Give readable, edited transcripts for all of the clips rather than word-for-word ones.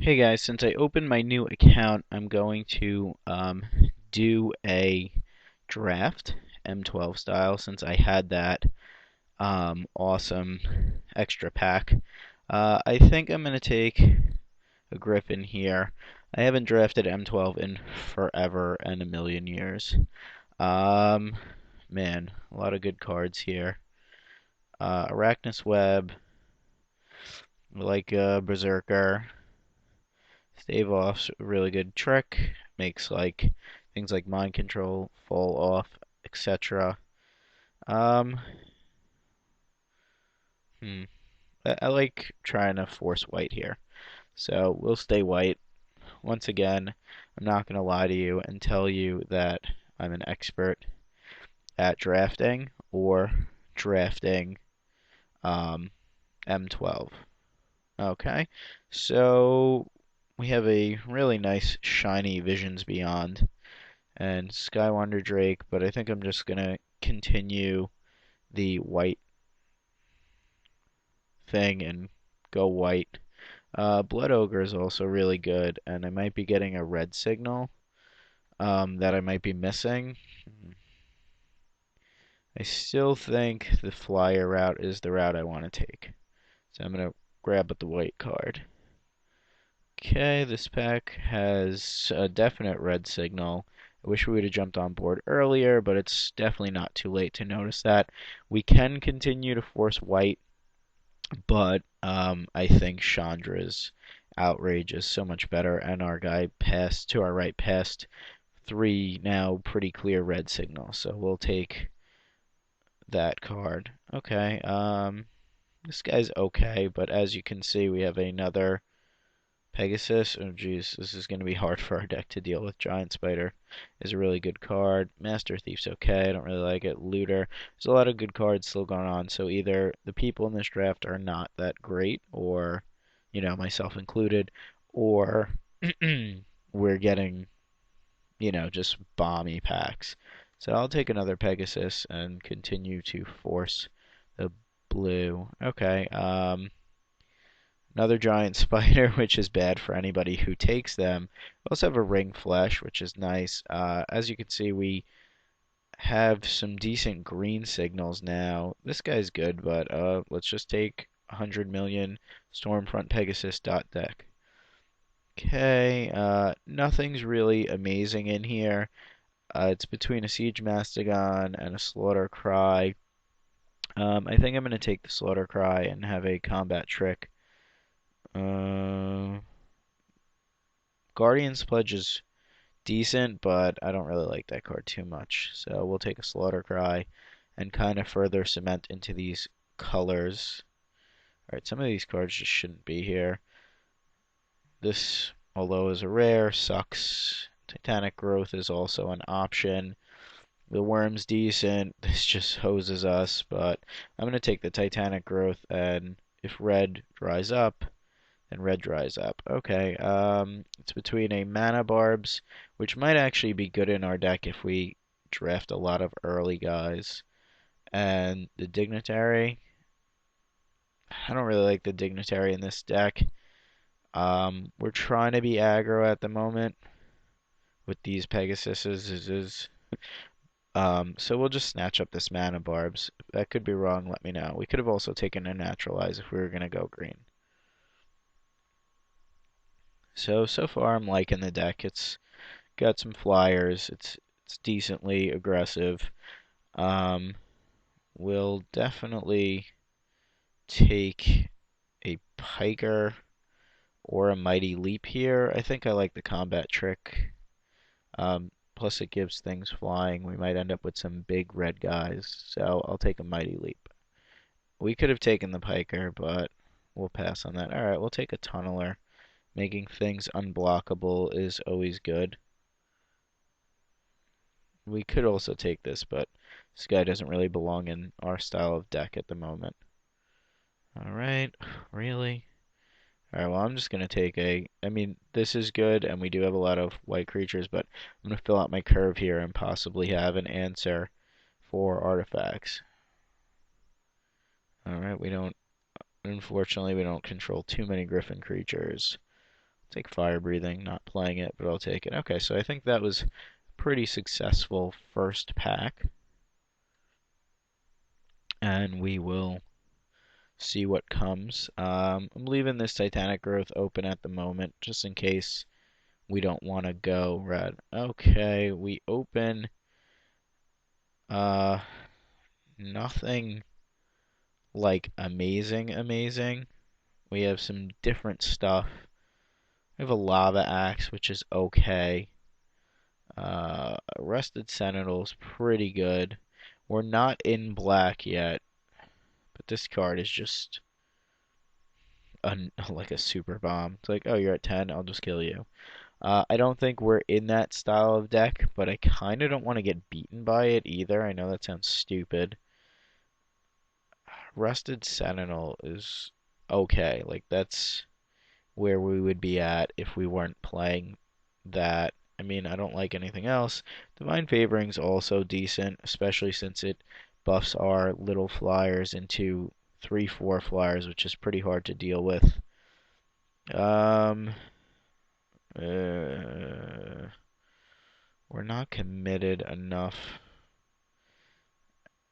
Hey guys, since I opened my new account, I'm going to do a draft, M12 style, since I had that awesome extra pack. I think I'm going to take a Griffin here. I haven't drafted M12 in forever and a million years. Um, Man, a lot of good cards here. Arachnus Web, like Berserker. Stave off's a really good trick. Makes like things like mind control fall off, etc. Um, hmm. I like trying to force white here. So we'll stay white. Once again, I'm not going to lie to you and tell you that I'm an expert at drafting or drafting um, M12. Okay, so we have a really nice shiny Visions Beyond and Skywander Drake, but I think I'm just gonna continue the white thing and go white. Blood Ogre is also really good, and I might be getting a red signal that I might be missing. I still think the flyer route is the route I want to take. So I'm gonna grab the white card. Okay, this pack has a definite red signal. I wish we would have jumped on board earlier, but it's definitely not too late to notice that. We can continue to force white, but I think Chandra's outrage is so much better, and our guy passed to our right past three now pretty clear red signals, so we'll take that card. Okay, this guy's okay, but as you can see, we have another Pegasus. Oh geez, this is going to be hard for our deck to deal with. Giant Spider is a really good card. Master Thief's okay. I don't really like it. Looter. There's a lot of good cards still going on. So either the people in this draft are not that great, or, myself included, or we're getting, just bomby packs. So I'll take another Pegasus and continue to force the blue. Okay. Another giant spider, which is bad for anybody who takes them. We also have a ring flesh, which is nice. As you can see, we have some decent green signals now. This guy's good, but let's just take 100 million Stormfront Pegasus dot deck. Okay, nothing's really amazing in here. It's between a Siege Mastodon and a Slaughter Cry. I think I'm going to take the Slaughter Cry and have a combat trick. Uh, Guardian's Pledge is decent, but I don't really like that card too much. So we'll take a Slaughter Cry and kind of further cement into these colors. Alright, some of these cards just shouldn't be here. This, although is a rare, sucks. Titanic Growth is also an option. The Worm's decent. This just hoses us, but I'm going to take the Titanic Growth, and if red dries up, and red dries up. Okay, it's between a Mana Barbs, which might actually be good in our deck if we draft a lot of early guys, and the Dignitary. I don't really like the Dignitary in this deck. We're trying to be aggro at the moment with these Pegasuses. So we'll just snatch up this Mana Barbs. If that could be wrong, let me know. We could have also taken a Naturalize if we were going to go green. So far I'm liking the deck. It's got some flyers. It's decently aggressive. Um, we'll definitely take a Piker or a Mighty Leap here. I think I like the combat trick. Plus it gives things flying. We might end up with some big red guys, so I'll take a Mighty Leap. We could have taken the Piker, but we'll pass on that. Alright, we'll take a Tunneler. Making things unblockable is always good. We could also take this, but this guy doesn't really belong in our style of deck at the moment. Alright, really? Alright, well, I'm just going to take a... I mean, this is good, and we do have a lot of white creatures, but I'm going to fill out my curve here and possibly have an answer for artifacts. Alright, we don't... Unfortunately, we don't control too many Griffin creatures. take fire breathing, not playing it, but I'll take it. Okay, so I think that was pretty successful first pack, and we will see what comes. I'm leaving this Titanic Growth open at the moment, just in case we don't want to go red. Okay, we open uh nothing like amazing. We have some different stuff. We have a lava axe, which is okay. Rusted Sentinel's pretty good. We're not in black yet, but this card is just like a super bomb. It's like, oh, you're at 10, I'll just kill you. I don't think we're in that style of deck, but I kind of don't want to get beaten by it either. I know that sounds stupid. Rusted Sentinel is okay. Like, that's where we would be at if we weren't playing that. I mean, I don't like anything else. Divine Favoring's also decent, especially since it buffs our little flyers into 3/4 flyers, which is pretty hard to deal with. Um, uh, we're not committed enough.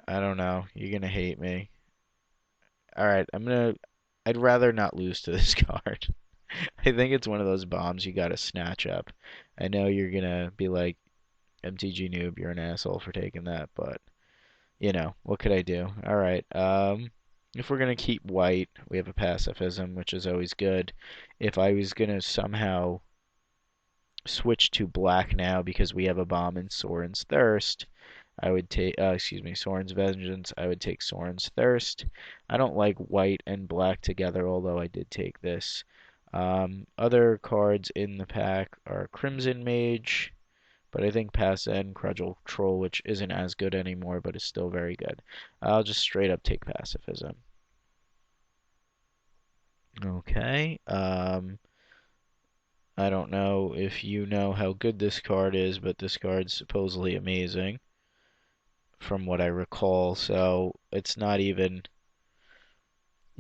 I don't know. You're gonna hate me. Alright, I'd rather not lose to this card. I think it's one of those bombs you gotta snatch up. I know you're gonna be like, MTG noob, you're an asshole for taking that, but, what could I do? Alright, if we're gonna keep white, we have a pacifism, which is always good. If I was gonna somehow switch to black now because we have a bomb in Soren's Thirst, I would take, Soren's Vengeance. I would take Soren's Thirst. I don't like white and black together, although I did take this. Other cards in the pack are Crimson Mage, but I think Pass and Crudgel Troll, which isn't as good anymore, but is still very good. I'll just straight up take Pacifism. Okay. I don't know if you know how good this card is, but this card's supposedly amazing from what I recall, so it's not even,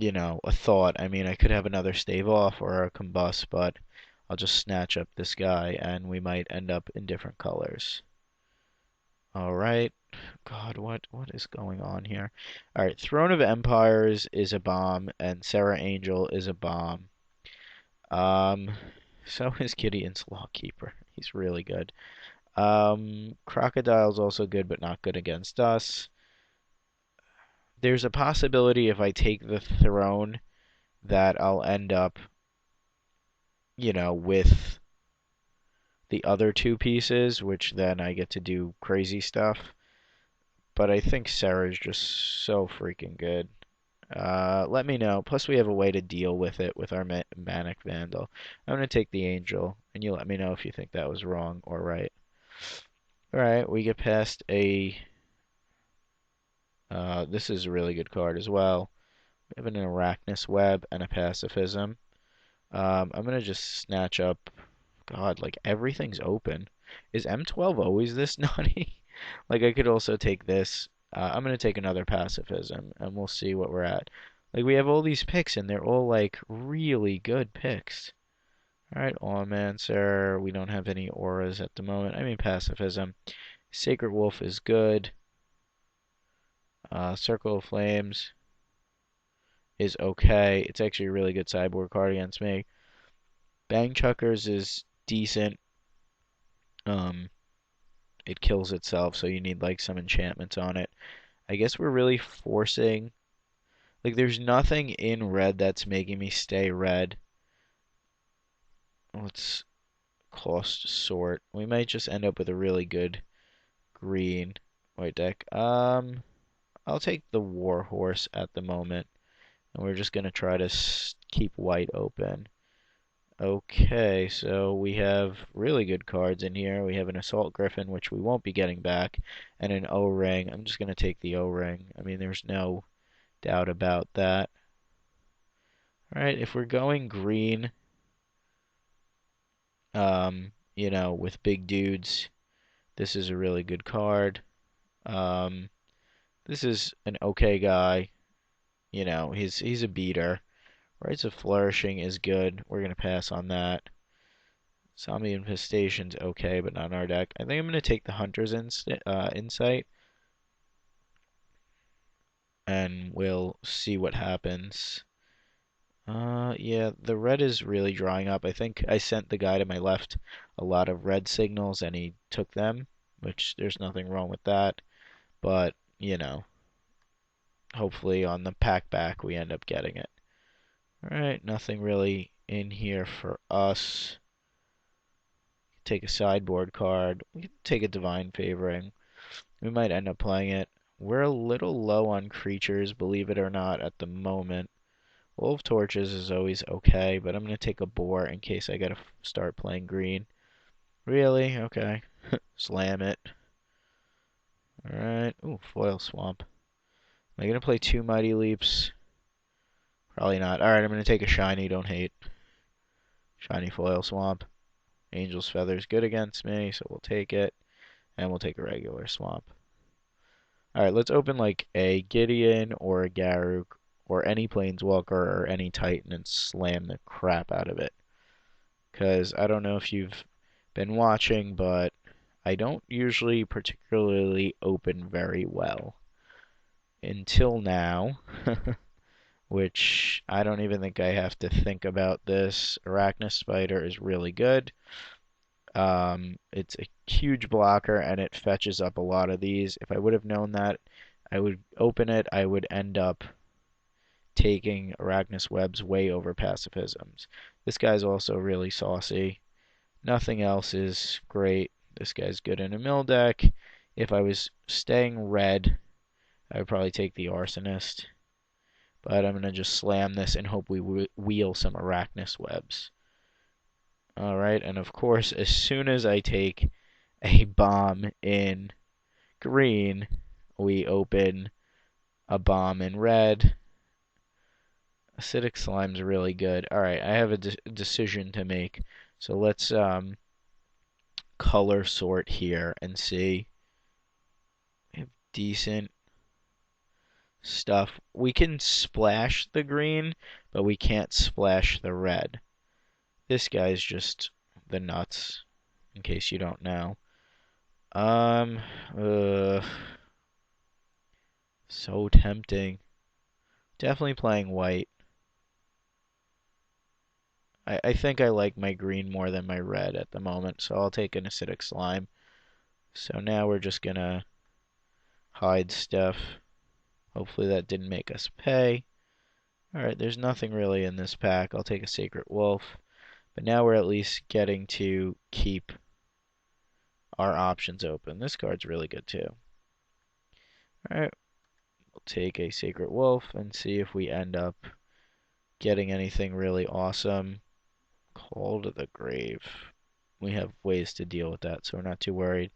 a thought. I mean, I could have another Stave Off or a Combust, but I'll just snatch up this guy and we might end up in different colors. Alright. God, what is going on here? Alright, Throne of Empires is a bomb, and Serra Angel is a bomb. So is Gideon's Lawkeeper. He's really good. Crocodile's also good, but not good against us. There's a possibility if I take the throne that I'll end up, with the other two pieces, which then I get to do crazy stuff. But I think Sarah's just so freaking good. Let me know. Plus, we have a way to deal with it with our Manic Vandal. I'm going to take the Angel, and you let me know if you think that was wrong or right. Alright, we get past a... this is a really good card as well. We have an Arachnus Web and a Pacifism. I'm going to just snatch up... God, like, everything's open. Is M12 always this naughty? Like, I could also take this. I'm going to take another Pacifism, and we'll see what we're at. Like, we have all these picks, and they're all, like, really good picks. Alright, Awemancer. We don't have any auras at the moment. I mean, Pacifism. Sacred Wolf is good. Circle of Flames is okay. It's actually a really good sideboard card against me. Bang Chuckers is decent. It kills itself, so you need like some enchantments on it. I guess we're really forcing... Like, there's nothing in red that's making me stay red. Let's cost sort. We might just end up with a really good green white deck. I'll take the Warhorse at the moment, and we're just gonna try to keep white open. Okay, so we have really good cards in here. We have an Assault Griffin, which we won't be getting back, and an O-Ring. I'm just gonna take the O-Ring. I mean, there's no doubt about that. Alright, if we're going green, with big dudes, this is a really good card. This is an okay guy. He's a beater. Rites of Flourishing is good. We're gonna pass on that. Zombie Infestation's okay, but not on our deck. I think I'm going to take the Hunter's Insight, and we'll see what happens. Yeah, the red is really drying up. I think I sent the guy to my left a lot of red signals, and he took them, which there's nothing wrong with that. But, hopefully on the pack back we end up getting it. Alright, nothing really in here for us. Take a sideboard card. We can take a Divine Favoring. We might end up playing it. We're a little low on creatures, believe it or not, at the moment. Wolf Torches is always okay, but I'm going to take a boar in case I gotta start playing green. Really? Okay. Slam it. Alright. Ooh, Foil Swamp. Am I going to play 2 Mighty Leaps? Probably not. Alright, I'm going to take a shiny, don't hate. Shiny Foil Swamp. Angel's Feather's good against me, so we'll take it. And we'll take a regular Swamp. Alright, let's open like a Gideon or a Garruk or any Planeswalker or any Titan and slam the crap out of it. Because I don't know if you've been watching, but I don't usually particularly open very well. Until now, which I don't even think I have to think about this. Arachnus Spider is really good. It's a huge blocker and it fetches up a lot of these. If I would have known that, I would open it. I would end up taking Arachnus Webs way over Pacifisms. This guy's also really saucy. Nothing else is great. This guy's good in a mill deck. If I was staying red, I would probably take the Arsonist. But I'm going to just slam this and hope we wheel some Arachnus Webs. Alright, and of course, as soon as I take a bomb in green, we open a bomb in red. Acidic Slime's really good. Alright, I have a decision to make. So let's color sort here and see. We have decent stuff. We can splash the green, but we can't splash the red. This guy's just the nuts, in case you don't know. So tempting. Definitely playing white. I think I like my green more than my red at the moment, so I'll take an Acidic Slime. So now we're just gonna hide stuff. Hopefully that didn't make us pay. Alright, there's nothing really in this pack. I'll take a Sacred Wolf. But now we're at least getting to keep our options open. This card's really good too. Alright, we'll take a Sacred Wolf and see if we end up getting anything really awesome. Call to the Grave. We have ways to deal with that, so we're not too worried.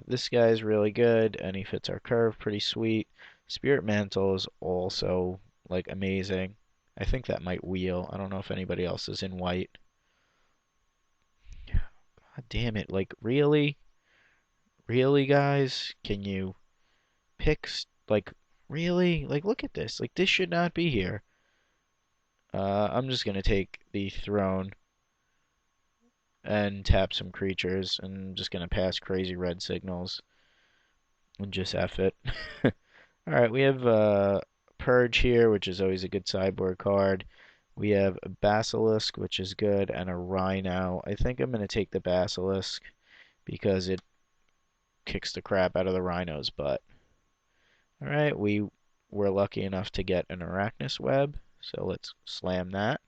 This guy's really good, and he fits our curve pretty sweet. Spirit Mantle is also, like, amazing. I think that might wheel. I don't know if anybody else is in white. God damn it. Like, really? Really, guys? Can you pick, like, really? Like, look at this. Like, this should not be here. I'm just gonna take the Throne and tap some creatures, and I'm just gonna pass crazy red signals and just F it. Alright, we have Purge here, which is always a good sideboard card. We have a Basilisk, which is good, and a Rhino. I think I'm going to take the Basilisk because it kicks the crap out of the Rhino's butt. Alright, we were lucky enough to get an Arachnus Web, so let's slam that.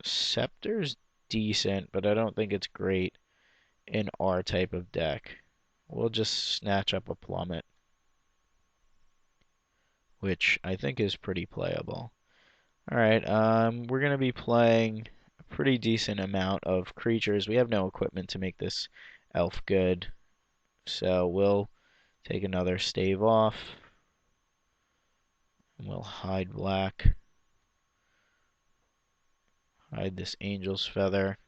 Scepter's decent, but I don't think it's great in our type of deck. We'll just snatch up a Plummet, which I think is pretty playable. Alright, we're going to be playing a pretty decent amount of creatures. We have no equipment to make this elf good, so we'll take another stave off, and we'll hide black. Hide this Angel's Feather,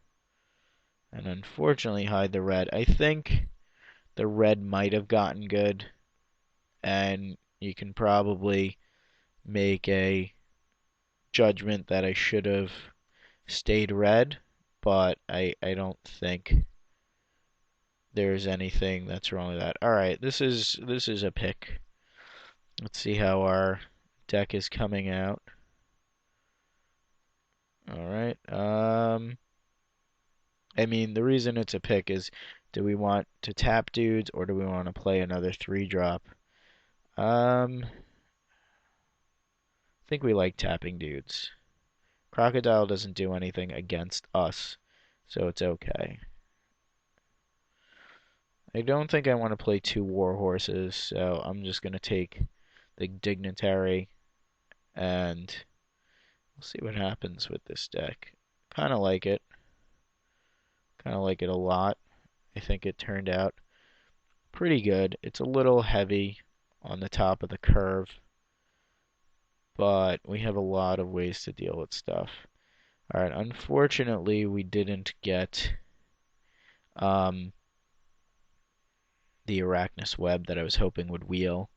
and unfortunately hide the red. I think the red might have gotten good, and you can probably make a judgment that I should have stayed red, but I don't think there's anything that's wrong with that. All right, this is a pick. Let's see how our deck is coming out. All right. I mean, the reason it's a pick is, do we want to tap dudes or do we want to play another 3-drop? I think we like tapping dudes. Crocodile doesn't do anything against us, so it's okay. I don't think I want to play 2 war horses, so I'm just going to take the dignitary and we'll see what happens with this deck. Kind of like it. Kind of like it a lot. I think it turned out pretty good. It's a little heavy on the top of the curve, but we have a lot of ways to deal with stuff. Alright, unfortunately we didn't get um, the Arachnus Web that I was hoping would wheel.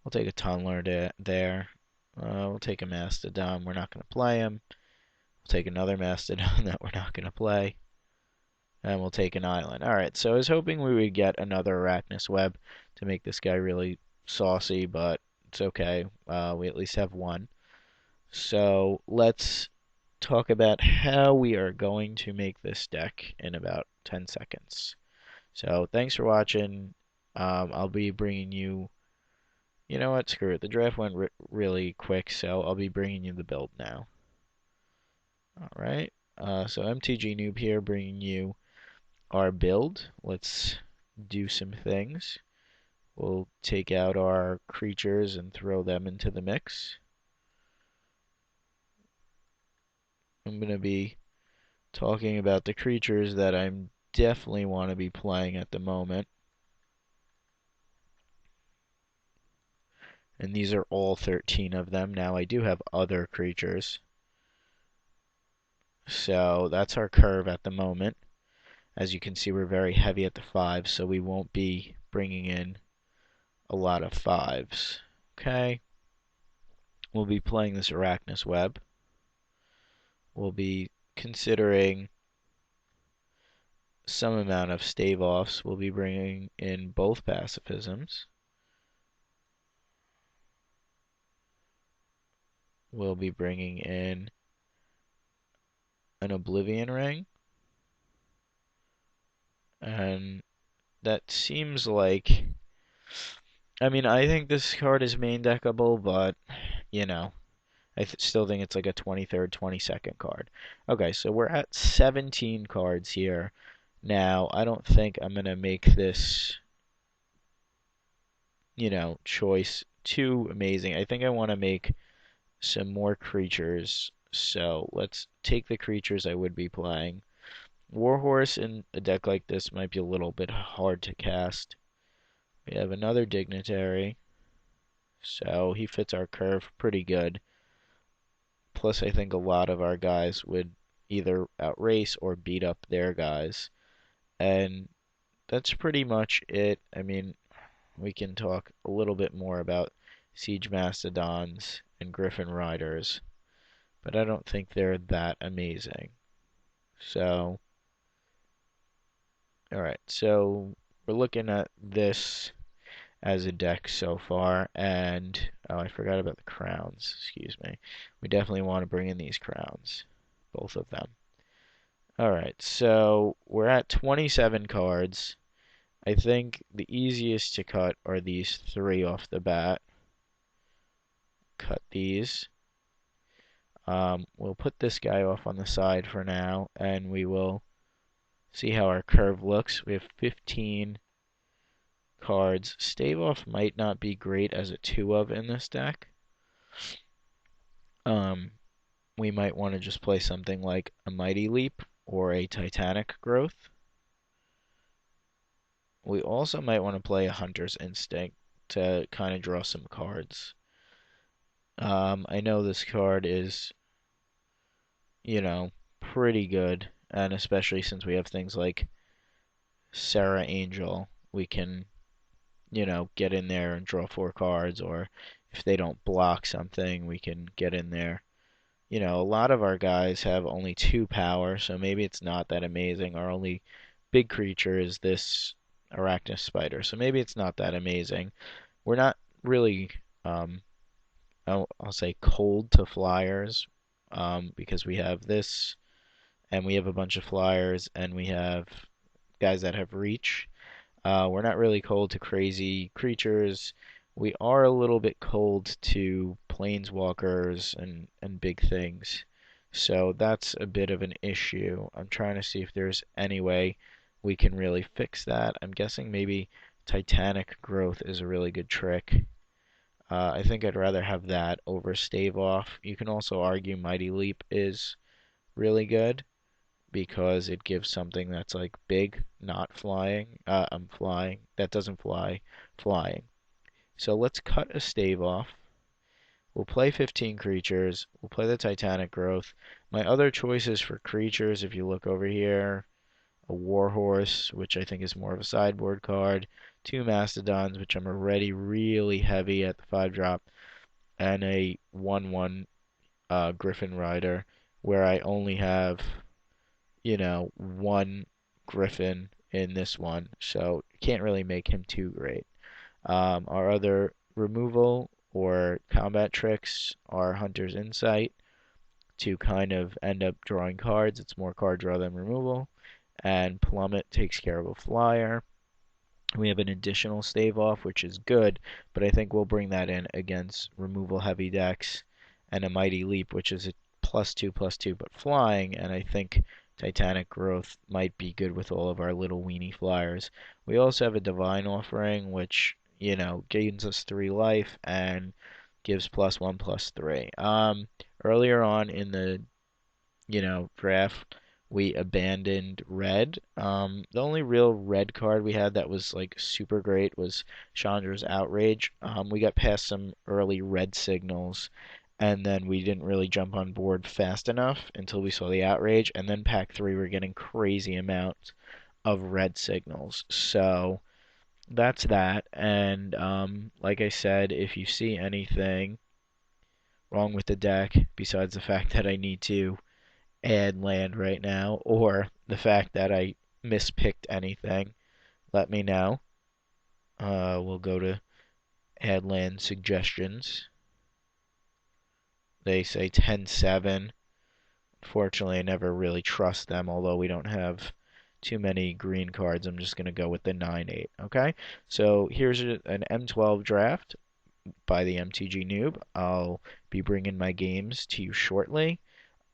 We'll take a Tunneler there. We'll take a Mastodon. We're not going to play him. We'll take another Mastodon that we're not going to play. And we'll take an island. Alright, so I was hoping we would get another Arachnus Web to make this guy really saucy, but it's okay. We at least have one. So let's talk about how we are going to make this deck in about 10 seconds. So thanks for watching. I'll be bringing you, you know what, screw it. The draft went really quick, so I'll be bringing you the build now. Alright, so MTG Noob here bringing you our build. Let's do some things. We'll take out our creatures and throw them into the mix. I'm going to be talking about the creatures that I definitely want to be playing at the moment. And these are all 13 of them. Now I do have other creatures. So that's our curve at the moment. As you can see, we're very heavy at the 5, so we won't be bringing in a lot of 5s. Okay. We'll be playing this Arachnus Web. We'll be considering some amount of stave offs. We'll be bringing in both pacifisms. We'll be bringing in an Oblivion Ring. And that seems like, I mean, I think this card is main deckable, but, you know, I still think it's like a 23rd, 22nd card. Okay, so we're at 17 cards here. Now, I don't think I'm going to make this, you know, choice too amazing. I think I want to make some more creatures. So let's take the creatures I would be playing. Warhorse in a deck like this might be a little bit hard to cast. We have another Dignitary, so he fits our curve pretty good. Plus, I think a lot of our guys would either outrace or beat up their guys. And that's pretty much it. I mean, we can talk a little bit more about Siege Mastodons and Griffin Riders, but I don't think they're that amazing. So, alright, so we're looking at this as a deck so far, and oh, I forgot about the crowns, excuse me. We definitely want to bring in these crowns, both of them. Alright, so we're at 27 cards. I think the easiest to cut are these 3 off the bat. Cut these. We'll put this guy off on the side for now, and we will see how our curve looks. We have 15 cards. Stave off might not be great as a 2 of in this deck. We might want to just play something like a Mighty Leap or a Titanic Growth. We also might want to play a Hunter's Instinct to kind of draw some cards. I know this card is, you know, pretty good, and especially since we have things like Sarah Angel, we can, you know, get in there and draw 4 cards, or if they don't block something, we can get in there a lot of our guys have only 2 power, so maybe it's not that amazing. Our only big creature is this arachnid spider, so maybe it's not that amazing. We're not really, um, I'll say cold to flyers, because we have this, and we have a bunch of flyers, and we have guys that have reach. We're not really cold to crazy creatures. We are a little bit cold to planeswalkers and big things. So that's a bit of an issue. I'm trying to see if there's any way we can really fix that. I'm guessing maybe Titanic Growth is a really good trick. I think I'd rather have that over Stave Off. You can also argue Mighty Leap is really good because it gives something that's like big, not flying. I'm flying. That doesn't fly, flying. So let's cut a stave off. We'll play 15 creatures. We'll play the Titanic Growth. My other choices for creatures, if you look over here, a Warhorse, which I think is more of a sideboard card, 2 Mastodons, which I'm already really heavy at the 5-drop, and a 1/1 Griffin Rider, where I only have one Griffin in this one, so can't really make him too great. Our other removal or combat tricks are Hunter's Insight to kind of end up drawing cards. It's more card draw than removal. And Plummet takes care of a flyer. We have an additional stave off, which is good, but I think we'll bring that in against removal heavy decks, and a Mighty Leap, which is a +2/+2 but flying, and I think Titanic Growth might be good with all of our little weenie flyers. We also have a Divine Offering, which, gains us 3 life and gives +1/+3. Earlier on in the draft, we abandoned red. The only real red card we had that was like super great was Chandra's Outrage. We got past some early red signals, and then we didn't really jump on board fast enough until we saw the Outrage, and then pack 3 we're getting crazy amounts of red signals. So that's that. And like I said, if you see anything wrong with the deck, besides the fact that I need to add land right now, or the fact that I mispicked anything, let me know. We'll go to add land suggestions. They say 10-7. Fortunately, I never really trust them, although we don't have too many green cards. I'm just going to go with the 9-8. Okay, so here's an M12 draft by the MTG Noob. I'll be bringing my games to you shortly.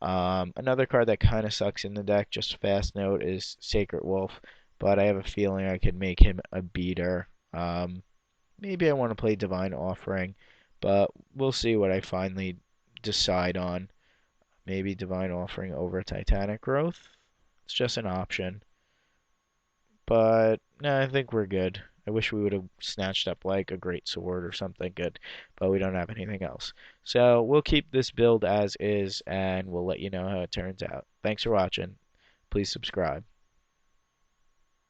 Another card that kind of sucks in the deck, just fast note, is Sacred Wolf, but I have a feeling I could make him a beater. Maybe I want to play Divine Offering, but we'll see what I finally decide on. Maybe Divine Offering over Titanic Growth. It's just an option. But no, I think we're good. I wish we would have snatched up like a great sword or something good, but we don't have anything else. So we'll keep this build as is, and we'll let you know how it turns out. Thanks for watching. Please subscribe.